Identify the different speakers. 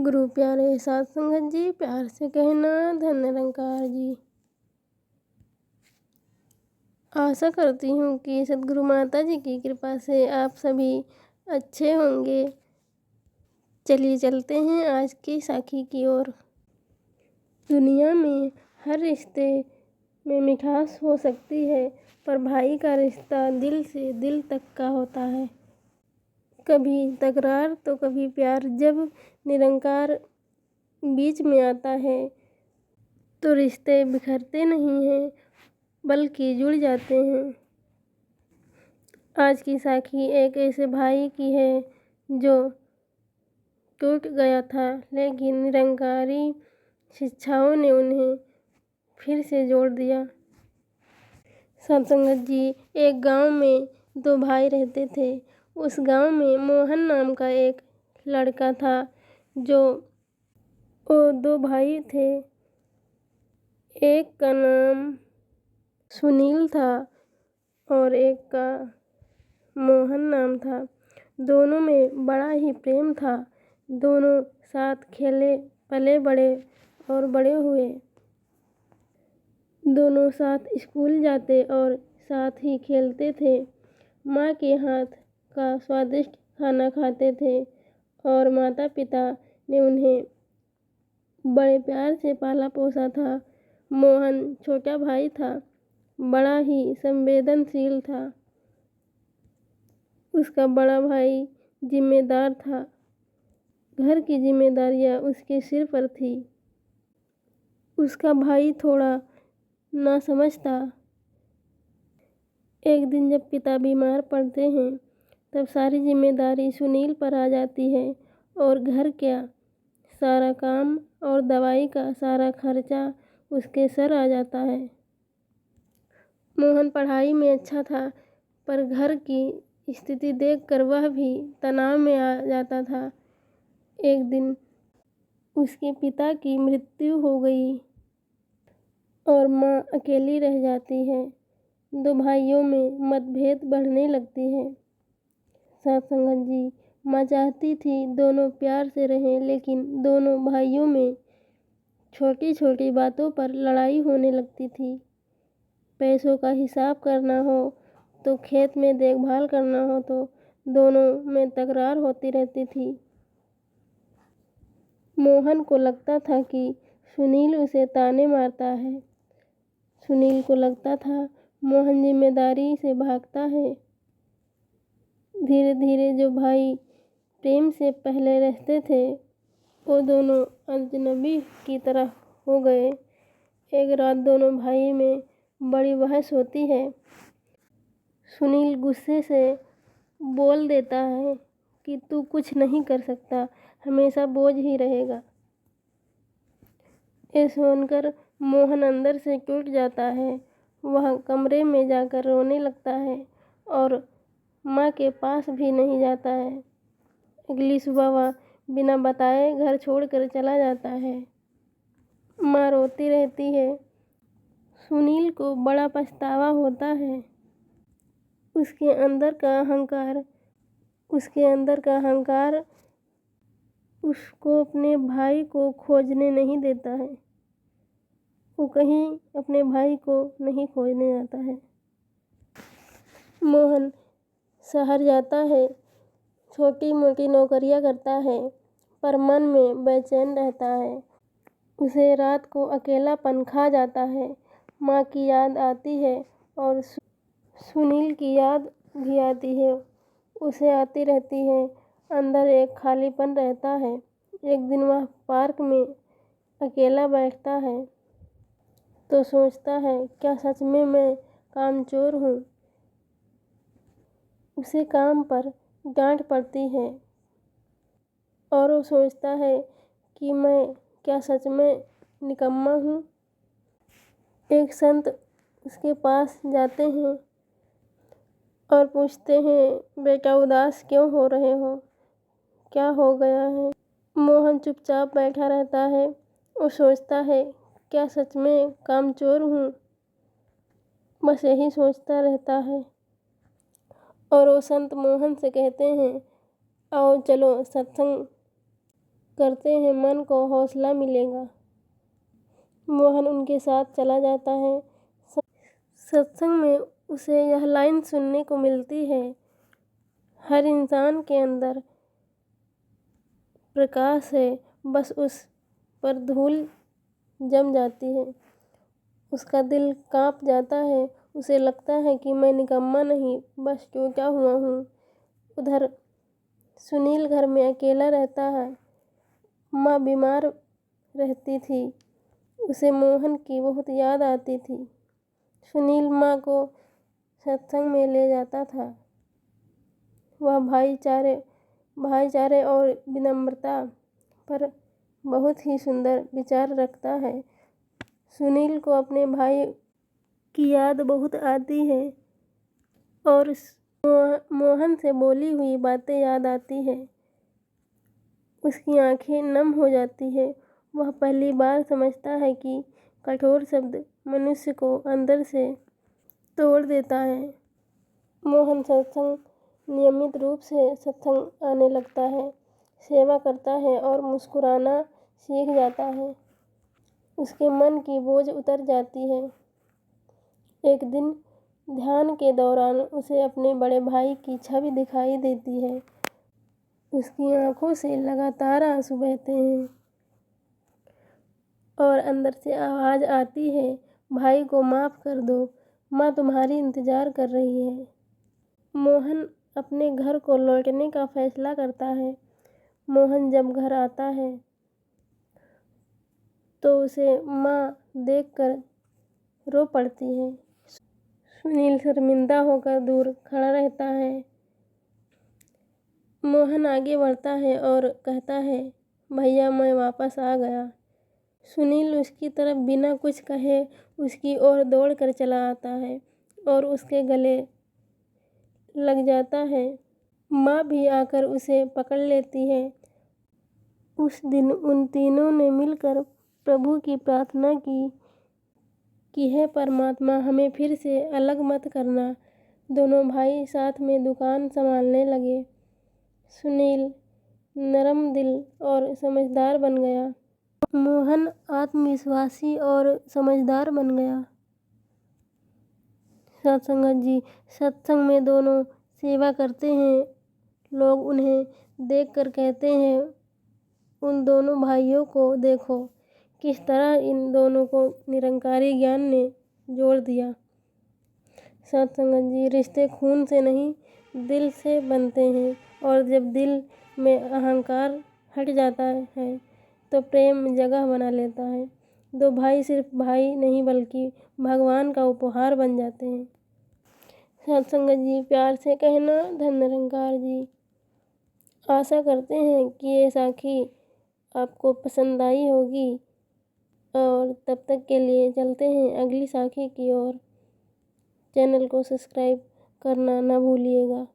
Speaker 1: गुरु प्यारे साध संगत जी, प्यार से कहना धन निरंकार जी। आशा करती हूँ कि सद्गुरु माता जी की कृपा से आप सभी अच्छे होंगे। चलिए चलते हैं आज की साखी की ओर। दुनिया में हर रिश्ते में मिठास हो सकती है, पर भाई का रिश्ता दिल से दिल तक का होता है। कभी तकरार तो कभी प्यार। जब निरंकार बीच में आता है तो रिश्ते बिखरते नहीं हैं, बल्कि जुड़ जाते हैं। आज की साखी एक ऐसे भाई की है जो टूट गया था, लेकिन निरंकारी शिक्षाओं ने उन्हें फिर से जोड़ दिया। सत्संगत जी, एक गांव में दो भाई रहते थे। उस गांव में मोहन नाम का एक लड़का था। वो दो भाई थे। एक का नाम सुनील था और एक का मोहन नाम था। दोनों में बड़ा ही प्रेम था। दोनों साथ खेले, पले बड़े और बड़े हुए। दोनों साथ स्कूल जाते और साथ ही खेलते थे। माँ के हाथ का स्वादिष्ट खाना खाते थे और माता पिता ने उन्हें बड़े प्यार से पाला पोसा था। मोहन छोटा भाई था, बड़ा ही संवेदनशील था। उसका बड़ा भाई जिम्मेदार था। घर की जिम्मेदारियां उसके सिर पर थी। उसका भाई थोड़ा नासमझ था। एक दिन जब पिता बीमार पड़ते हैं, तब सारी जिम्मेदारी सुनील पर आ जाती है और घर का सारा काम और दवाई का सारा खर्चा उसके सर आ जाता है। मोहन पढ़ाई में अच्छा था, पर घर की स्थिति देखकर वह भी तनाव में आ जाता था। एक दिन उसके पिता की मृत्यु हो गई और माँ अकेली रह जाती है। दो भाइयों में मतभेद बढ़ने लगती है। सत्संगत जी, माँ चाहती थी दोनों प्यार से रहें, लेकिन दोनों भाइयों में छोटी छोटी बातों पर लड़ाई होने लगती थी। पैसों का हिसाब करना हो तो खेत में देखभाल करना हो तो दोनों में तकरार होती रहती थी। मोहन को लगता था कि सुनील उसे ताने मारता है। सुनील को लगता था मोहन जिम्मेदारी से भागता है। धीरे धीरे जो भाई प्रेम से पहले रहते थे, वो दोनों अजनबी की तरह हो गए। एक रात दोनों भाई में बड़ी बहस होती है। सुनील गुस्से से बोल देता है कि तू कुछ नहीं कर सकता, हमेशा बोझ ही रहेगा। ये सुनकर मोहन अंदर से टूट जाता है। वह कमरे में जाकर रोने लगता है और माँ के पास भी नहीं जाता है। अगली सुबह वह बिना बताए घर छोड़कर चला जाता है। माँ रोती रहती है। सुनील को बड़ा पछतावा होता है। उसके अंदर का अहंकार उसको अपने भाई को खोजने नहीं देता है। वो कहीं अपने भाई को नहीं खोजने जाता है। मोहन शहर जाता है, छोटी मोटी नौकरियां करता है, पर मन में बेचैन रहता है। उसे रात को अकेलापन खा जाता है। माँ की याद आती है और सुनील की याद भी आती है। उसे आती रहती है। अंदर एक खालीपन रहता है। एक दिन वह पार्क में अकेला बैठता है तो सोचता है, क्या सच में मैं कामचोर हूँ। उसे काम पर डांट पड़ती है और वो सोचता है कि मैं क्या सच में निकम्मा हूँ। एक संत उसके पास जाते हैं और पूछते हैं, बेटा उदास क्यों हो रहे हो, क्या हो गया है। मोहन चुपचाप बैठा रहता है। वो सोचता है, क्या सच में कामचोर हूँ, बस यही सोचता रहता है। और वो संत मोहन से कहते हैं, आओ चलो सत्संग करते हैं मन को हौसला मिलेगा। मोहन उनके साथ चला जाता है। सत्संग में उसे यह लाइन सुनने को मिलती है, हर इंसान के अंदर प्रकाश है, बस उस पर धूल जम जाती है। उसका दिल कांप जाता है, उसे लगता है कि मैं निकम्मा नहीं, बस टूटा हुआ हूँ। उधर सुनील घर में अकेला रहता है। माँ बीमार रहती थी, उसे मोहन की बहुत याद आती थी। सुनील माँ को सत्संग में ले जाता था। वह भाईचारे और विनम्रता पर बहुत ही सुंदर विचार रखता है। सुनील को अपने भाई की याद बहुत आती है और मोहन से बोली हुई बातें याद आती है। उसकी आंखें नम हो जाती है। वह पहली बार समझता है कि कठोर शब्द मनुष्य को अंदर से तोड़ देता है। मोहन नियमित रूप से सत्संग आने लगता है, सेवा करता है और मुस्कुराना सीख जाता है। उसके मन की बोझ उतर जाती है। एक दिन ध्यान के दौरान उसे अपने बड़े भाई की छवि दिखाई देती है। उसकी आंखों से लगातार आंसू बहते हैं और अंदर से आवाज़ आती है, भाई को माफ़ कर दो, माँ तुम्हारी इंतज़ार कर रही है। मोहन अपने घर को लौटने का फैसला करता है। मोहन जब घर आता है तो उसे माँ देखकर रो पड़ती है। सुनील शर्मिंदा होकर दूर खड़ा रहता है। मोहन आगे बढ़ता है और कहता है, भैया मैं वापस आ गया। सुनील उसकी तरफ बिना कुछ कहे उसकी ओर दौड़ कर चला आता है और उसके गले लग जाता है। माँ भी आकर उसे पकड़ लेती है। उस दिन उन तीनों ने मिलकर प्रभु की प्रार्थना की कि हे परमात्मा, हमें फिर से अलग मत करना। दोनों भाई साथ में दुकान संभालने लगे। सुनील नरम दिल और समझदार बन गया। मोहन आत्मविश्वासी और समझदार बन गया। सत्संग में दोनों सेवा करते हैं। लोग उन्हें देखकर कहते हैं, उन दोनों भाइयों को देखो, किस तरह इन दोनों को निरंकारी ज्ञान ने जोड़ दिया। रिश्ते खून से नहीं, दिल से बनते हैं और जब दिल में अहंकार हट जाता है तो प्रेम जगह बना लेता है। दो भाई सिर्फ भाई नहीं बल्कि भगवान का उपहार बन जाते हैं। प्यार से कहना, धन निरंकार जी। आशा करते हैं कि ये साखी आपको पसंद आई होगी और तब तक के लिए चलते हैं अगली साखी की ओर। चैनल को सब्सक्राइब करना ना भूलिएगा।